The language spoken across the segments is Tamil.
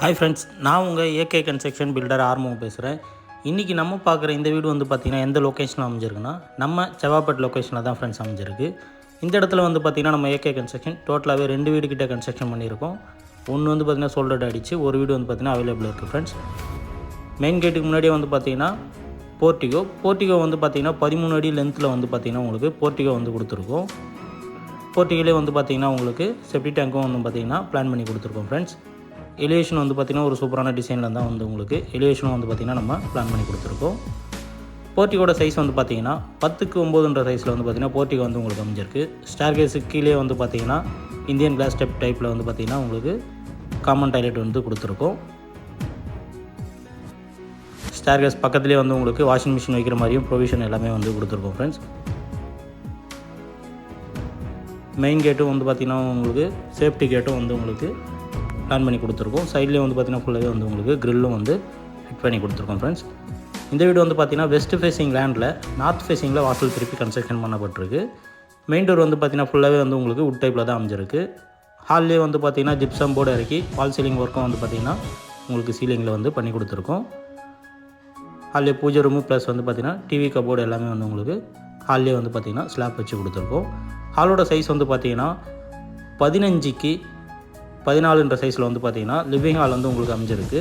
ஹாய் ஃப்ரெண்ட்ஸ், நான் உங்கள் ஏகே கன்ஸ்ட்ரக்ஷன் பில்டர் ஆர்மோ பேசுகிறேன். இன்றைக்கி நம்ம பார்க்குற இந்த வீடு வந்து பார்த்திங்கன்னா எந்த லொக்கேஷனில் அமைஞ்சிருக்குன்னா நம்ம செவ்வாப்பேட் லொக்கேஷனில் தான் ஃப்ரெண்ட்ஸ் அமைஞ்சிருக்கு. இந்த இடத்துல வந்து பார்த்திங்கன்னா நம்ம ஏகே கன்ஸ்ட்ரக்ஷன் டோட்டலாகவே 2 வீடு கிட்ட கன்ஸ்ட்ரக்ஷன் பண்ணியிருக்கோம். ஒன்று வந்து பார்த்திங்கன்னா சோல்டட் அடிச்சு, ஒரு வீடு வந்து பார்த்திங்கன்னா அவைலபிள் இருக்குது ஃப்ரெண்ட்ஸ். மெயின் கேட்டுக்கு முன்னாடியே வந்து பார்த்திங்கன்னா போர்ட்டிகோ வந்து பார்த்திங்கன்னா 13 அடி லென்த்தில் வந்து பார்த்திங்கன்னா உங்களுக்கு போர்ட்டிகோ வந்து கொடுத்துருக்கோம். போர்ட்டிகோலே வந்து பார்த்திங்கன்னா உங்களுக்கு செப்டி டேங்க்கும் வந்து பார்த்திங்கன்னா பிளான் பண்ணி கொடுத்துருக்கோம் ஃப்ரெண்ட்ஸ். எலிவேஷன் வந்து பார்த்திங்கன்னா ஒரு சூப்பரான டிசைனில் தான் வந்து உங்களுக்கு எலிவேஷனும் வந்து பார்த்திங்கன்னா நம்ம பிளான் பண்ணி கொடுத்துருக்கோம். போர்ட்டிகோட சைஸ் வந்து பார்த்திங்கன்னா 10க்கு 9ன்ற சைஸில் வந்து பார்த்திங்கன்னா போர்ட்டிகோ வந்து உங்களுக்கு அமைஞ்சிருக்கு. ஸ்டார்கேஸுக்கு கீழே வந்து பார்த்திங்கன்னா இந்தியன் கிளாஸ் ஸ்டெப் டைப்பில் வந்து பார்த்திங்கன்னா உங்களுக்கு காமன் டாய்லெட் வந்து கொடுத்துருக்கோம். ஸ்டார்கேஸ் பக்கத்துலேயே வந்து உங்களுக்கு வாஷிங் மிஷின் வைக்கிற மாதிரியும் ப்ரொவிஷன் எல்லாமே வந்து கொடுத்துருக்கோம் ஃப்ரெண்ட்ஸ். மெயின் கேட்டும் வந்து பார்த்திங்கன்னா உங்களுக்கு சேஃப்டி கேட்டும் வந்து உங்களுக்கு பிளான் பண்ணி கொடுத்துருக்கோம். சைட்லேயே வந்து பார்த்திங்கன்னா ஃபுல்லாகவே வந்து உங்களுக்கு க்ரில்லும் வந்து ஃபிட் பண்ணி கொடுத்துருக்கோம் ஃப்ரெண்ட்ஸ். இந்த வீடு வந்து பார்த்திங்கன்னா வெஸ்ட் ஃபேஸிங் லேண்டில் நார்த் ஃபேஸிங்கில் வாசல் திருப்பி கன்ஸ்ட்ரக்ஷன் பண்ணப்பட்டிருக்கு. மெயின் டோர் வந்து பார்த்திங்கன்னா ஃபுல்லாகவே வந்து உங்களுக்கு வுட் டைப்பில் தான் அமைஞ்சிருக்கு. ஹால்லேயே வந்து பார்த்திங்கன்னா ஜிப்சம் போர்டு இறக்கி வால் சீலிங் ஒர்க்கும் வந்து பார்த்திங்கன்னா உங்களுக்கு சீலிங்கில் வந்து பண்ணி கொடுத்துருக்கோம். ஹால்லே பூஜை ரூமு ப்ளஸ் வந்து பார்த்திங்கன்னா டிவி கபோர்டு எல்லாமே வந்து உங்களுக்கு ஹால்லே வந்து பார்த்திங்கன்னா ஸ்லாப் வச்சு கொடுத்துருக்கோம். ஹாலோட சைஸ் வந்து பார்த்திங்கன்னா 15க்கு 14ன்ற சைஸில் வந்து பார்த்திங்கன்னா லிவிங் ஹால் வந்து உங்களுக்கு அமைஞ்சிருக்கு.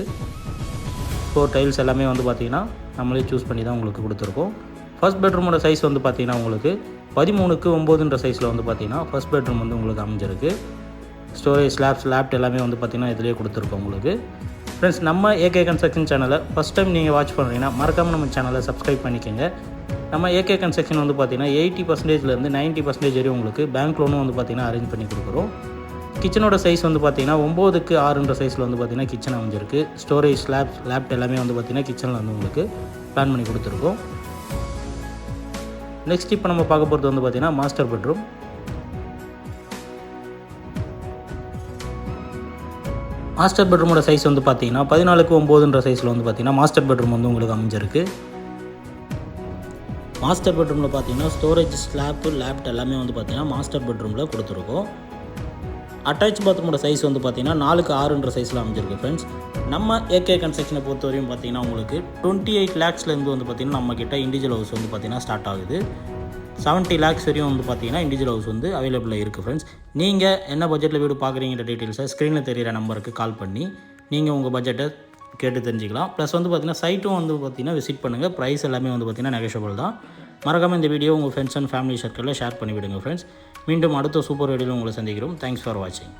4 டைல்ஸ் எல்லாமே வந்து பார்த்திங்கன்னா நம்மளே சூஸ் பண்ணி தான் உங்களுக்கு கொடுத்துருக்கோம். ஃபர்ஸ்ட் பெட்ரூமோட சைஸ் வந்து பார்த்திங்கன்னா உங்களுக்கு 13க்கு 9ன்ற சைஸில் வந்து பார்த்திங்கன்னா ஃபர்ஸ்ட் பெட்ரூம் வந்து உங்களுக்கு அமைஞ்சிருக்கு. ஸ்டோரேஜ் லேப்ட் எல்லாமே வந்து பார்த்திங்கன்னா இதிலே கொடுத்துருக்கோம் உங்களுக்கு. ஃப்ரெண்ட்ஸ், நம்ம ஏகே கன்ஸ்ட்ரக்ஷன் சேனலை ஃபஸ்ட் டைம் நீங்கள் வாட்ச் பண்ணுறீங்கன்னா மறக்காமல் நம்ம சேனலை சப்ஸ்கிரைப் பண்ணிக்கோங்க. நம்ம ஏகே கன்ஸ்ட்ரக்ஷன் வந்து பார்த்திங்கன்னா 80%லேருந்து 90% வரையும் உங்களுக்கு பேங்க் லோனும் வந்து பார்த்திங்கன்னா அரேஞ்ச் பண்ணி கொடுக்குறோம். கிச்சனோட சைஸ் வந்து பார்த்திங்கன்னா 9க்கு 6ன்ற சைஸில் வந்து பார்த்திங்கன்னா கிச்சன் அமைஞ்சிருக்கு. ஸ்டோரேஜ் லேப்ட் எல்லாமே வந்து பார்த்திங்கன்னா கிச்சனில் வந்து உங்களுக்கு பிளான் பண்ணி கொடுத்துருக்கோம். நெக்ஸ்ட் இப்போ நம்ம பார்க்க போகிறது வந்து பார்த்திங்கன்னா மாஸ்டர் பெட்ரூம். மாஸ்டர் பெட்ரூமோட சைஸ் வந்து பார்த்திங்கன்னா 14க்கு 9ன்ற சைஸில் வந்து பார்த்திங்கன்னா மாஸ்டர் பெட்ரூம் வந்து உங்களுக்கு அமைஞ்சிருக்கு. மாஸ்டர் பெட்ரூமில் பார்த்திங்கன்னா ஸ்டோரேஜ் லேப்ட் எல்லாமே வந்து பார்த்திங்கன்னா மாஸ்டர் பெட்ரூமில் கொடுத்துருக்கோம். அட்டாச் பாத்ரூமோட சைஸ் வந்து பார்த்திங்கன்னா 4க்கு 6ன்ற சைஸில் அமைஞ்சிருக்கு ஃப்ரெண்ட்ஸ். நம்ம ஏகே கன்ஸ்ட்ரக்ஷனை பொறுத்த வரையும் பார்த்திங்கன்னா உங்களுக்கு 28 lakhsலேருந்து வந்து பார்த்திங்கன்னா நம்மக்கிட்ட இண்டிவிஜுவல் ஹவுஸ் வந்து பார்த்திங்கன்னா ஸ்டார்ட் ஆகுது. 70 lakhs வரையும் வந்து பார்த்திங்கன்னா இண்டிவிஜுவல் ஹவுஸ் வந்து அவைலபிளாக இருக்குது ஃப்ரெண்ட்ஸ். நீங்கள் என்ன பட்ஜெட்டில் வீடு பார்க்குறீங்கிற டீட்டெயில்ஸை ஸ்க்ரீனில் தெரிகிற நம்பருக்கு கால் பண்ணி நீங்கள் உங்கள் பட்ஜெட்டை கேட்டு தெரிஞ்சிக்கலாம். ப்ளஸ் வந்து பார்த்திங்கன்னா சைட்டும் வந்து பார்த்திங்கன்னா விசிட் பண்ணுங்கள். ப்ரைஸ் எல்லாமே வந்து பார்த்திங்கன்னா நெகோஷியபிள் தான். மறக்காமல் இந்த வீடியோ உங்கள் ஃப்ரெண்ட்ஸ் அண்ட் ஃபேமிலி சர்க்கிளில் ஷேர் பண்ணிவிடுங்க ஃப்ரெண்ட்ஸ். மீண்டும் அடுத்த சூப்பர் வீடியோவில் உங்களை சந்திக்கிறோம். தேங்க்ஸ் ஃபார் வாட்சிங்.